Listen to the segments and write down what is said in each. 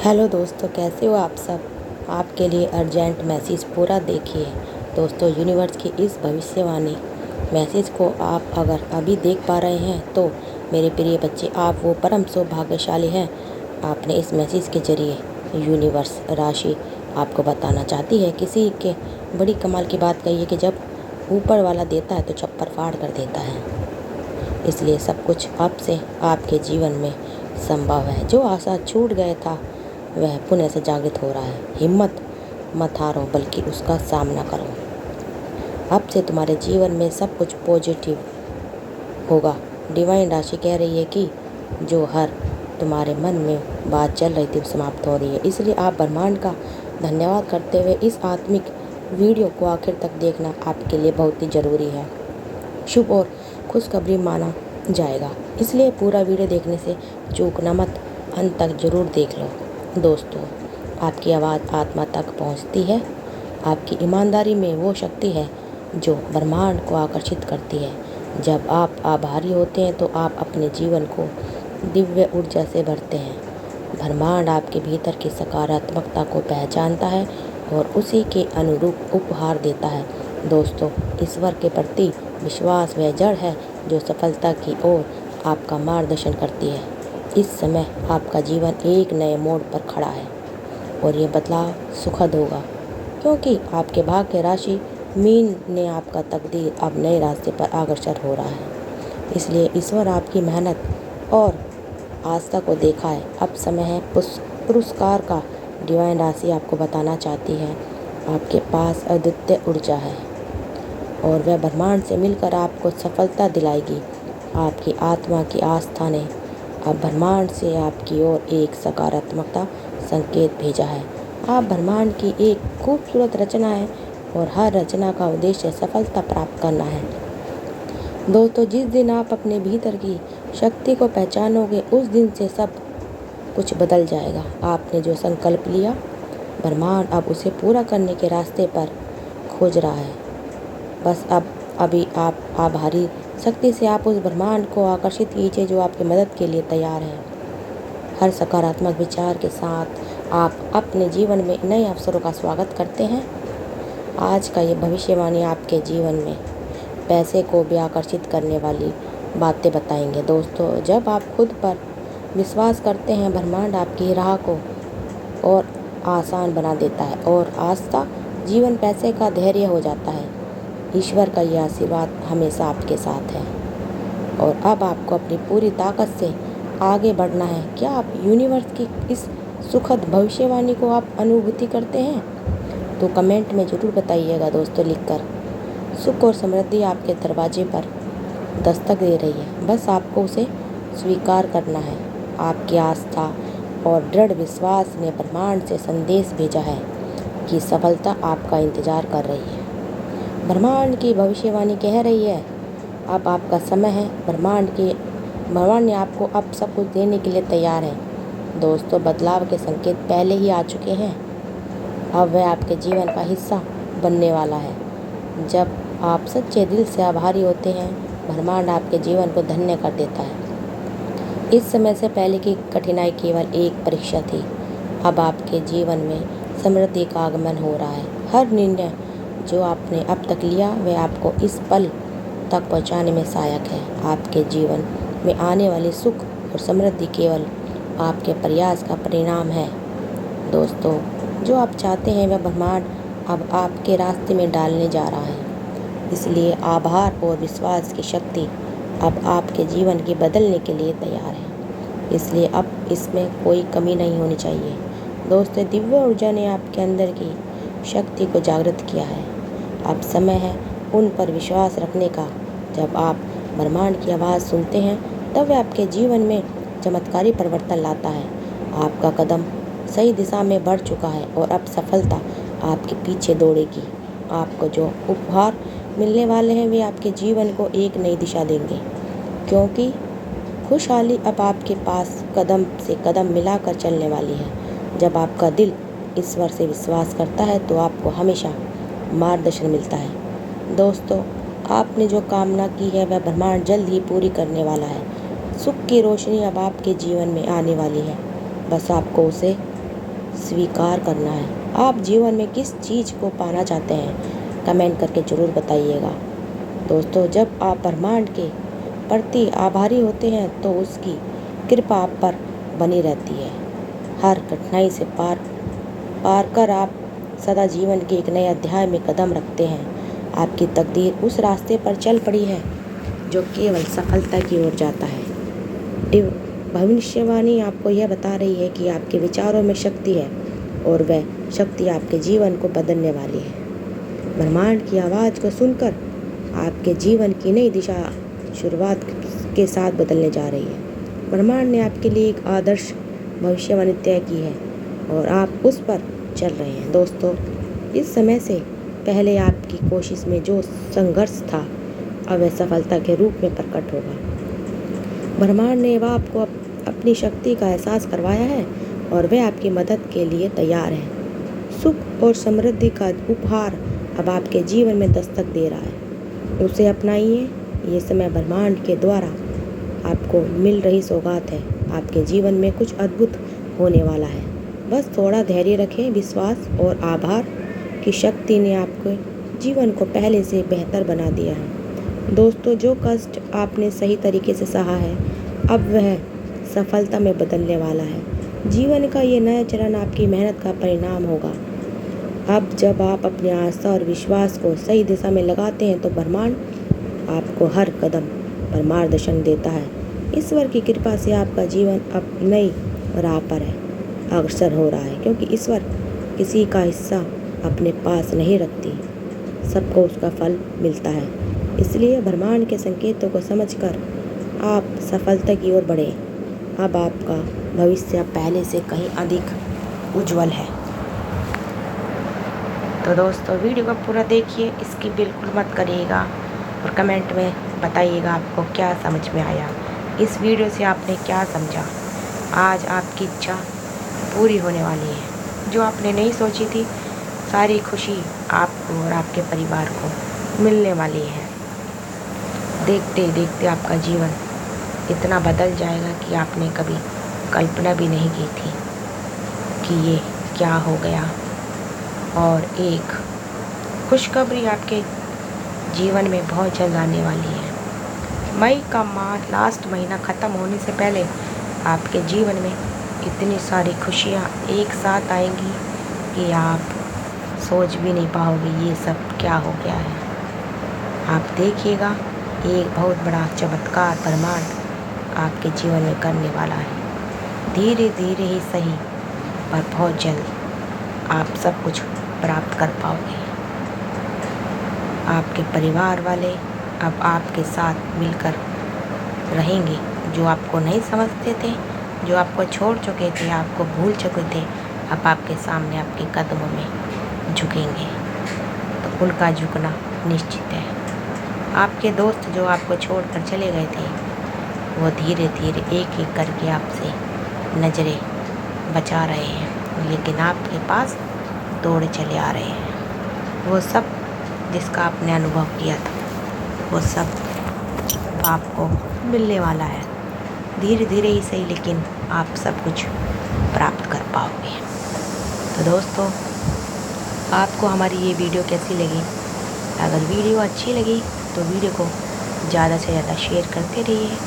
Hello दोस्तों, कैसे हो आप सब। आपके लिए अर्जेंट मैसेज पूरा देखिए। दोस्तों, यूनिवर्स की इस भविष्यवाणी मैसेज को आप अगर अभी देख पा रहे हैं तो मेरे प्रिय बच्चे, आप वो परम सौभाग्यशाली हैं। आपने इस मैसेज के जरिए यूनिवर्स राशि आपको बताना चाहती है। किसी के बड़ी कमाल की बात कही है कि जब ऊपर वाला देता है तो छप्पर फाड़ कर देता है। इसलिए सब कुछ अब से आपके जीवन में संभव है। जो आशा छूट गया था वह पुनः से जागृत हो रहा है। हिम्मत मत हारो, बल्कि उसका सामना करो। अब से तुम्हारे जीवन में सब कुछ पॉजिटिव होगा। डिवाइन राशि कह रही है कि जो हर तुम्हारे मन में बात चल रही थी वो समाप्त हो रही है। इसलिए आप ब्रह्मांड का धन्यवाद करते हुए इस आत्मिक वीडियो को आखिर तक देखना आपके लिए बहुत ही ज़रूरी है। शुभ और खुशखबरी माना जाएगा, इसलिए पूरा वीडियो देखने से चूकना मत, अंत तक जरूर देख लो। दोस्तों, आपकी आवाज़ आत्मा तक पहुंचती है। आपकी ईमानदारी में वो शक्ति है जो ब्रह्मांड को आकर्षित करती है। जब आप आभारी होते हैं तो आप अपने जीवन को दिव्य ऊर्जा से भरते हैं। ब्रह्मांड आपके भीतर की सकारात्मकता को पहचानता है और उसी के अनुरूप उपहार देता है। दोस्तों, ईश्वर के प्रति विश्वास वह जड़ है जो सफलता की ओर आपका मार्गदर्शन करती है। इस समय आपका जीवन एक नए मोड़ पर खड़ा है और ये बदलाव सुखद होगा, क्योंकि आपके भाग्य राशि मीन ने आपका तकदीर अब नए रास्ते पर अग्रसर हो रहा है। इसलिए ईश्वर आपकी मेहनत और आस्था को देखा है। अब समय है पुरस्कार का। डिवाइन राशि आपको बताना चाहती है आपके पास अद्वितीय ऊर्जा है और वह ब्रह्मांड से मिलकर आपको सफलता दिलाएगी। आपकी आत्मा की आस्था ने अब ब्रह्मांड से आपकी ओर एक सकारात्मकता संकेत भेजा है। आप ब्रह्मांड की एक खूबसूरत रचना है और हर रचना का उद्देश्य सफलता प्राप्त करना है। दोस्तों, जिस दिन आप अपने भीतर की शक्ति को पहचानोगे उस दिन से सब कुछ बदल जाएगा। आपने जो संकल्प लिया, ब्रह्मांड अब उसे पूरा करने के रास्ते पर खोज रहा है। बस अभी आप आभारी शक्ति से आप उस ब्रह्मांड को आकर्षित कीजिए जो आपकी मदद के लिए तैयार है। हर सकारात्मक विचार के साथ आप अपने जीवन में नए अवसरों का स्वागत करते हैं। आज का ये भविष्यवाणी आपके जीवन में पैसे को भी आकर्षित करने वाली बातें बताएंगे। दोस्तों, जब आप खुद पर विश्वास करते हैं, ब्रह्मांड आपकी राह को और आसान बना देता है और आस्था जीवन पैसे का धैर्य हो जाता है। ईश्वर का यह आशीर्वाद हमेशा आपके साथ है और अब आपको अपनी पूरी ताकत से आगे बढ़ना है। क्या आप यूनिवर्स की इस सुखद भविष्यवाणी को आप अनुभूति करते हैं? तो कमेंट में ज़रूर बताइएगा दोस्तों लिखकर। सुख और समृद्धि आपके दरवाजे पर दस्तक दे रही है, बस आपको उसे स्वीकार करना है। आपकी आस्था और दृढ़ विश्वास ने ब्रह्मांड से संदेश भेजा है कि सफलता आपका इंतजार कर रही है। ब्रह्मांड की भविष्यवाणी कह रही है अब आपका समय है। ब्रह्मांड ने आपको अब सब कुछ देने के लिए तैयार है। दोस्तों, बदलाव के संकेत पहले ही आ चुके हैं। अब वह आपके जीवन का हिस्सा बनने वाला है। जब आप सच्चे दिल से आभारी होते हैं, ब्रह्मांड आपके जीवन को धन्य कर देता है। इस समय से पहले की कठिनाई केवल एक परीक्षा थी। अब आपके जीवन में समृद्धि का आगमन हो रहा है। हर निर्णय जो आपने अब तक लिया वह आपको इस पल तक पहुंचाने में सहायक है। आपके जीवन में आने वाली सुख और समृद्धि केवल आपके प्रयास का परिणाम है। दोस्तों, जो आप चाहते हैं वह ब्रह्मांड अब आपके रास्ते में डालने जा रहा है। इसलिए आभार और विश्वास की शक्ति अब आपके जीवन की बदलने के लिए तैयार है। इसलिए अब इसमें कोई कमी नहीं होनी चाहिए। दोस्तों, दिव्य ऊर्जा ने आपके अंदर की शक्ति को जागृत किया है। अब समय है उन पर विश्वास रखने का। जब आप ब्रह्मांड की आवाज़ सुनते हैं तब वह आपके जीवन में चमत्कारी परिवर्तन लाता है। आपका कदम सही दिशा में बढ़ चुका है और अब सफलता आपके पीछे दौड़ेगी। आपको जो उपहार मिलने वाले हैं वे आपके जीवन को एक नई दिशा देंगे, क्योंकि खुशहाली अब आपके पास कदम से कदम मिलाकर चलने वाली है। जब आपका दिल ईश्वर से विश्वास करता है तो आपको हमेशा मार्गदर्शन मिलता है। दोस्तों, आपने जो कामना की है वह ब्रह्मांड जल्द ही पूरी करने वाला है। सुख की रोशनी अब आपके जीवन में आने वाली है, बस आपको उसे स्वीकार करना है। आप जीवन में किस चीज़ को पाना चाहते हैं, कमेंट करके ज़रूर बताइएगा। दोस्तों, जब आप ब्रह्मांड के प्रति आभारी होते हैं तो उसकी कृपा आप पर बनी रहती है। हर कठिनाई से पार कर आप सदा जीवन के एक नए अध्याय में कदम रखते हैं। आपकी तकदीर उस रास्ते पर चल पड़ी है जो केवल सफलता की ओर जाता है। भविष्यवाणी आपको यह बता रही है कि आपके विचारों में शक्ति है और वह शक्ति आपके जीवन को बदलने वाली है। ब्रह्मांड की आवाज़ को सुनकर आपके जीवन की नई दिशा शुरुआत के साथ बदलने जा रही है। ब्रह्मांड ने आपके लिए एक आदर्श भविष्यवाणी तय की है और आप उस पर चल रहे हैं। दोस्तों, इस समय से पहले आपकी कोशिश में जो संघर्ष था अब वह सफलता के रूप में प्रकट होगा। ब्रह्मांड ने अब आपको अपनी शक्ति का एहसास करवाया है और वह आपकी मदद के लिए तैयार है। सुख और समृद्धि का उपहार अब आपके जीवन में दस्तक दे रहा है। उसे अपनाइए। ये समय ब्रह्मांड के द्वारा आपको मिल रही सौगात है। आपके जीवन में कुछ अद्भुत होने वाला है। बस थोड़ा धैर्य रखें। विश्वास और आभार की शक्ति ने आपके जीवन को पहले से बेहतर बना दिया है। दोस्तों, जो कष्ट आपने सही तरीके से सहा है अब वह सफलता में बदलने वाला है। जीवन का ये नया चरण आपकी मेहनत का परिणाम होगा। अब जब आप अपनी आस्था और विश्वास को सही दिशा में लगाते हैं तो ब्रह्मांड आपको हर कदम पर मार्गदर्शन देता है। ईश्वर की कृपा से आपका जीवन अब नई राह पर है अग्रसर हो रहा है, क्योंकि ईश्वर किसी का हिस्सा अपने पास नहीं रखती, सबको उसका फल मिलता है। इसलिए ब्रह्मांड के संकेतों को समझकर आप सफलता की ओर बढ़ें। अब आपका भविष्य पहले से कहीं अधिक उज्जवल है। तो दोस्तों, वीडियो को पूरा देखिए, इसकी बिल्कुल मत करिएगा और कमेंट में बताइएगा आपको क्या समझ में आया। इस वीडियो से आपने क्या समझा। आज आपकी इच्छा पूरी होने वाली है। जो आपने नहीं सोची थी, सारी खुशी आपको और आपके परिवार को मिलने वाली है। देखते देखते आपका जीवन इतना बदल जाएगा कि आपने कभी कल्पना भी नहीं की थी कि ये क्या हो गया। और एक खुशखबरी आपके जीवन में बहुत जल्द आने वाली है। मई का लास्ट महीना ख़त्म होने से पहले आपके जीवन में इतनी सारी खुशियाँ एक साथ आएंगी कि आप सोच भी नहीं पाओगे ये सब क्या हो गया है। आप देखिएगा, एक बहुत बड़ा चमत्कार ब्रह्मांड आपके जीवन में करने वाला है। धीरे धीरे ही सही, पर बहुत जल्द आप सब कुछ प्राप्त कर पाओगे। आपके परिवार वाले अब आपके साथ मिलकर रहेंगे। जो आपको नहीं समझते थे, जो आपको छोड़ चुके थे, आपको भूल चुके थे, अब आपके सामने आपके कदमों में झुकेंगे। तो उनका झुकना निश्चित है। आपके दोस्त जो आपको छोड़कर चले गए थे, वो धीरे धीरे एक एक करके आपसे नज़रें बचा रहे हैं, लेकिन आपके पास दौड़े चले आ रहे हैं। वो सब जिसका आपने अनुभव किया था, वो सब आपको मिलने वाला है। धीरे धीरे ही सही, लेकिन आप सब कुछ प्राप्त कर पाओगे। तो दोस्तों, आपको हमारी ये वीडियो कैसी लगी? अगर वीडियो अच्छी लगी तो वीडियो को ज़्यादा से ज़्यादा शेयर करते रहिए।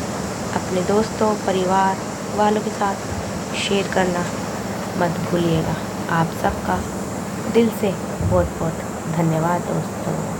अपने दोस्तों परिवार वालों के साथ शेयर करना मत भूलिएगा। आप सबका दिल से बहुत बहुत धन्यवाद दोस्तों।